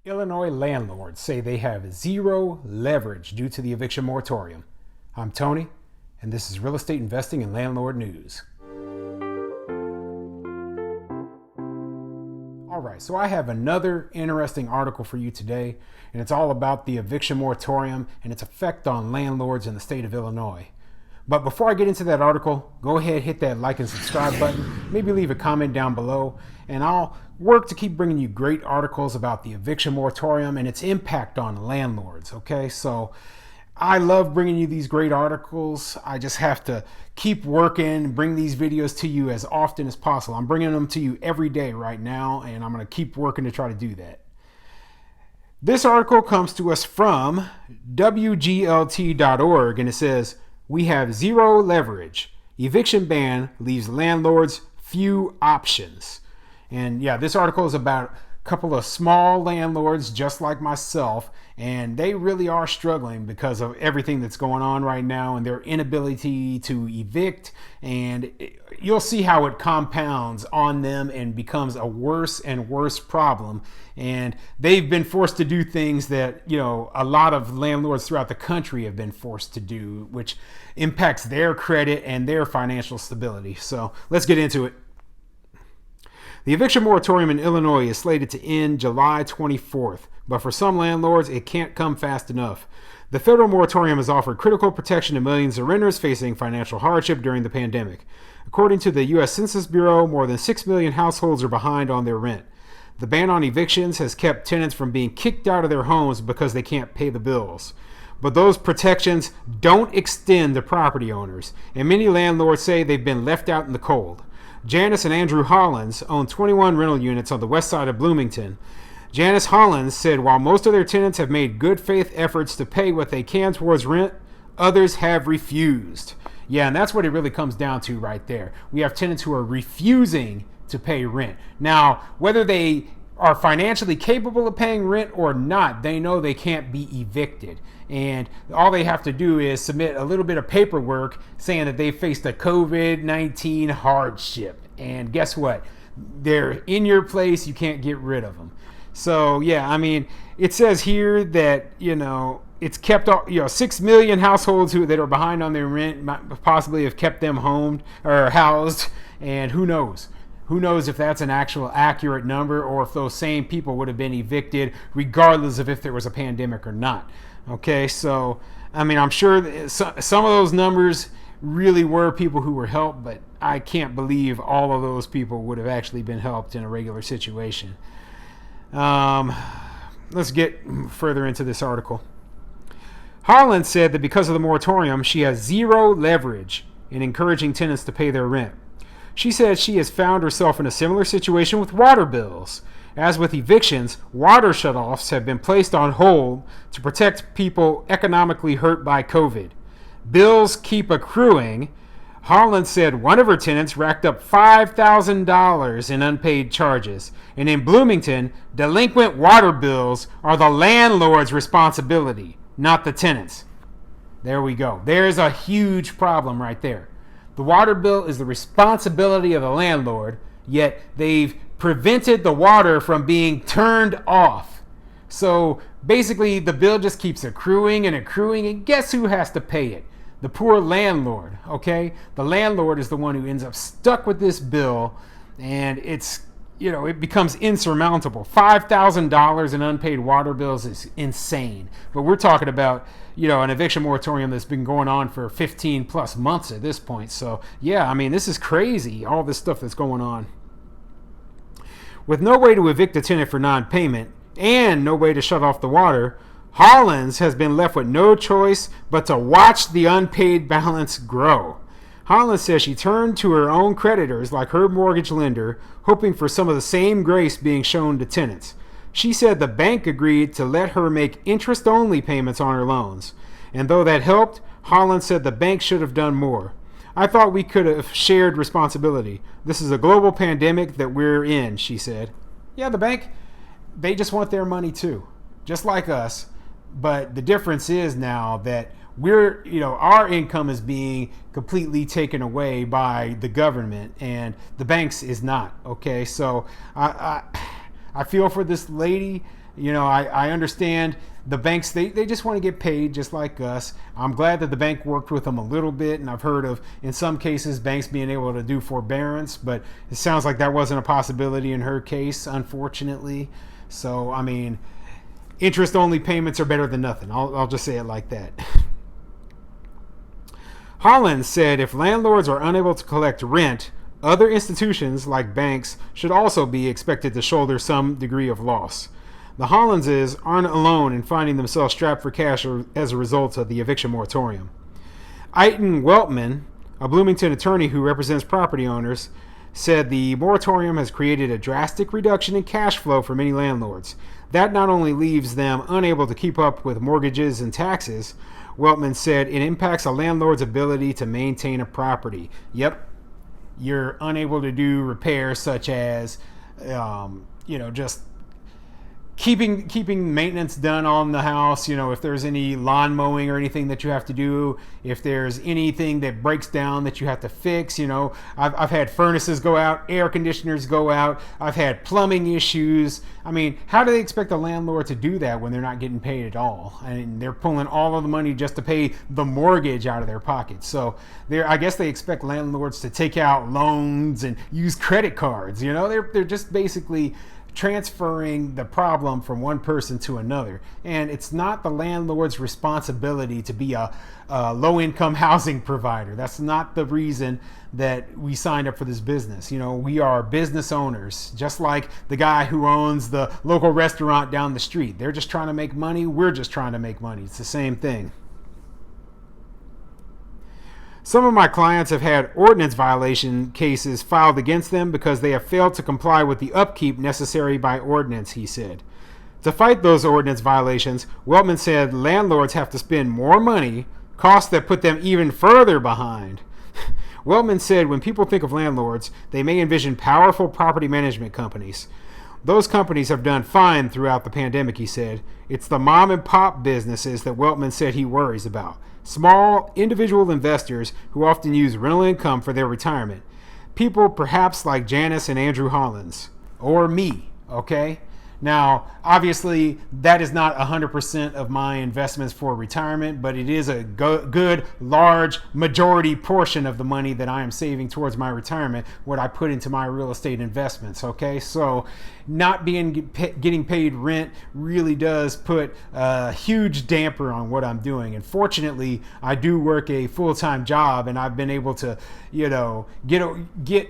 Illinois landlords say they have zero leverage due to the eviction moratorium. I'm Tony, and this is Real Estate Investing and Landlord News. All right, so I have another interesting article for you today, and it's all about the eviction moratorium and its effect on landlords in the state of Illinois. But before I get into that article, go ahead, hit that like and subscribe button, maybe leave a comment down below, and I'll work to keep bringing you great articles about the eviction moratorium and its impact on landlords, okay? So I love bringing you these great articles. I just have to keep working, bring these videos to you as often as possible. I'm bringing them to you every day right now, and I'm going to keep working to try to do that. This article comes to us from WGLT.org, and it says, "We have zero leverage. Eviction ban leaves landlords few options." And yeah, this article is about a couple of small landlords just like myself, and they really are struggling because of everything that's going on right now and their inability to evict. And you'll see how it compounds on them and becomes a worse and worse problem. And they've been forced to do things that, a lot of landlords throughout the country have been forced to do, which impacts their credit and their financial stability. So let's get into it. The eviction moratorium in Illinois is slated to end July 24th, but for some landlords, it can't come fast enough. The federal moratorium has offered critical protection to millions of renters facing financial hardship during the pandemic. According to the U.S. Census Bureau, more than 6 million households are behind on their rent. The ban on evictions has kept tenants from being kicked out of their homes because they can't pay the bills. But those protections don't extend to property owners, and many landlords say they've been left out in the cold. Janice and Andrew Hollins own 21 rental units on the west side of Bloomington. Janice Hollins said while most of their tenants have made good faith efforts to pay what they can towards rent, others have refused. Yeah, and that's what it really comes down to right there. We have tenants who are refusing to pay rent. Now, whether they are financially capable of paying rent or not, they know they can't be evicted. And all they have to do is submit a little bit of paperwork saying that they faced a COVID-19 hardship. And guess what? They're in your place. You can't get rid of them. So, yeah, it says here that, it's kept, 6 million households that are behind on their rent possibly have kept them homed or housed. And who knows? Who knows if that's an actual accurate number or if those same people would have been evicted regardless of if there was a pandemic or not. Okay, so, I'm sure some of those numbers really were people who were helped, but I can't believe all of those people would have actually been helped in a regular situation. Let's get further into this article. Holland said that because of the moratorium, she has zero leverage in encouraging tenants to pay their rent. She said she has found herself in a similar situation with water bills. As with evictions, water shutoffs have been placed on hold to protect people economically hurt by COVID. Bills keep accruing. Holland said one of her tenants racked up $5,000 in unpaid charges. And in Bloomington, delinquent water bills are the landlord's responsibility, not the tenants. There we go. There's a huge problem right there. The water bill is the responsibility of the landlord, yet they've prevented the water from being turned off. So basically the bill just keeps accruing and accruing, and guess who has to pay it? The poor landlord, okay? The landlord is the one who ends up stuck with this bill, and it becomes insurmountable. $5,000 in unpaid water bills is insane. But we're talking about, an eviction moratorium that's been going on for 15 plus months at this point. So yeah, this is crazy, all this stuff that's going on. With no way to evict a tenant for non-payment and no way to shut off the water, Hollins has been left with no choice but to watch the unpaid balance grow. Hollins says she turned to her own creditors like her mortgage lender, hoping for some of the same grace being shown to tenants. She said the bank agreed to let her make interest-only payments on her loans. And though that helped, Hollins said the bank should have done more. "I thought we could have shared responsibility. This is a global pandemic that we're in," she said. Yeah, the bank, they just want their money too, just like us. But the difference is now that our income is being completely taken away by the government, and the banks is not. Okay, so I feel for this lady. I understand the banks, they just want to get paid just like us. I'm glad that the bank worked with them a little bit, and I've heard of, in some cases, banks being able to do forbearance, but it sounds like that wasn't a possibility in her case, unfortunately. So, I mean, interest-only payments are better than nothing. I'll just say it like that. Hollins said if landlords are unable to collect rent, other institutions like banks should also be expected to shoulder some degree of loss. The Hollinses aren't alone in finding themselves strapped for cash as a result of the eviction moratorium. Eitan Weltman, a Bloomington attorney who represents property owners, said the moratorium has created a drastic reduction in cash flow for many landlords. That not only leaves them unable to keep up with mortgages and taxes, Weltman said it impacts a landlord's ability to maintain a property. Yep, you're unable to do repairs such as, just keeping maintenance done on the house. If there's any lawn mowing or anything that you have to do, if there's anything that breaks down that you have to fix. I've had furnaces go out, air conditioners go out, I've had plumbing issues. I mean, how do they expect a landlord to do that when they're not getting paid at all? I mean, they're pulling all of the money just to pay the mortgage out of their pockets. So I guess they expect landlords to take out loans and use credit cards. They're just basically transferring the problem from one person to another. And it's not the landlord's responsibility to be a low-income housing provider. That's not the reason that we signed up for this business. We are business owners, just like the guy who owns the local restaurant down the street. They're just trying to make money. We're just trying to make money. It's the same thing. Some of my clients have had ordinance violation cases filed against them because they have failed to comply with the upkeep necessary by ordinance, he said. To fight those ordinance violations, Weltman said landlords have to spend more money, costs that put them even further behind. Weltman said when people think of landlords, they may envision powerful property management companies. Those companies have done fine throughout the pandemic, he said. It's the mom and pop businesses that Weltman said he worries about. Small individual investors who often use rental income for their retirement. People perhaps like Janice and Andrew Hollins. Or me, okay? Now, obviously, that is not 100% of my investments for retirement, but it is a good, large majority portion of the money that I am saving towards my retirement, what I put into my real estate investments, okay? So not getting paid rent really does put a huge damper on what I'm doing. And fortunately, I do work a full-time job, and I've been able to, get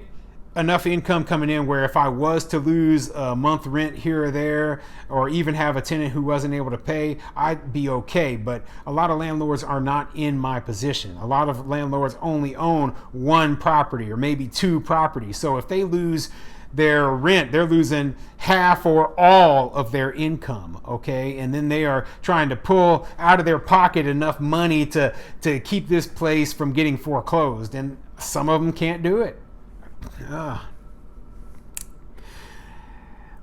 enough income coming in where if I was to lose a month rent here or there, or even have a tenant who wasn't able to pay, I'd be okay. But a lot of landlords are not in my position. A lot of landlords only own one property or maybe two properties. So if they lose their rent, they're losing half or all of their income, okay? And then they are trying to pull out of their pocket enough money to keep this place from getting foreclosed. And some of them can't do it.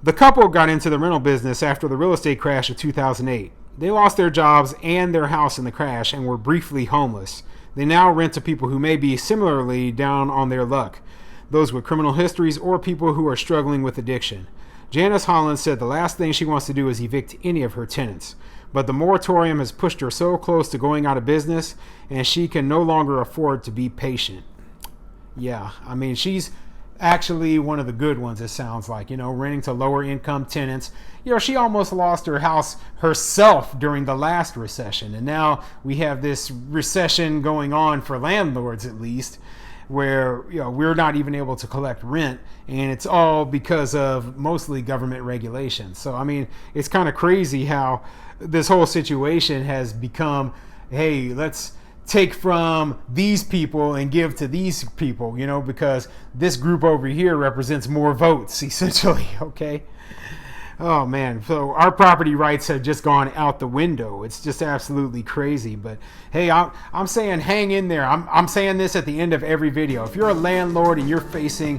The couple got into the rental business after the real estate crash of 2008. They lost their jobs and their house in the crash and were briefly homeless. They now rent to people who may be similarly down on their luck, those with criminal histories or people who are struggling with addiction. Janice Hollins said the last thing she wants to do is evict any of her tenants, but the moratorium has pushed her so close to going out of business and she can no longer afford to be patient. Yeah, I mean, she's actually one of the good ones, it sounds like, renting to lower income tenants. She almost lost her house herself during the last recession. And now we have this recession going on for landlords, at least, where we're not even able to collect rent. And it's all because of mostly government regulations. So, I mean, it's kind of crazy how this whole situation has become, hey, let's take from these people and give to these people, because this group over here represents more votes, essentially, okay? Oh, man. So our property rights have just gone out the window. It's just absolutely crazy. But, hey, I'm saying hang in there. I'm saying this at the end of every video. If you're a landlord and you're facing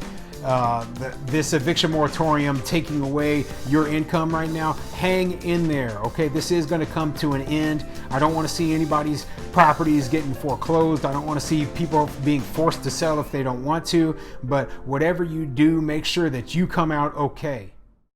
this eviction moratorium taking away your income right now, hang in there, okay? This is going to come to an end. I don't want to see anybody's properties getting foreclosed. I don't want to see people being forced to sell if they don't want to. But whatever you do, make sure that you come out okay.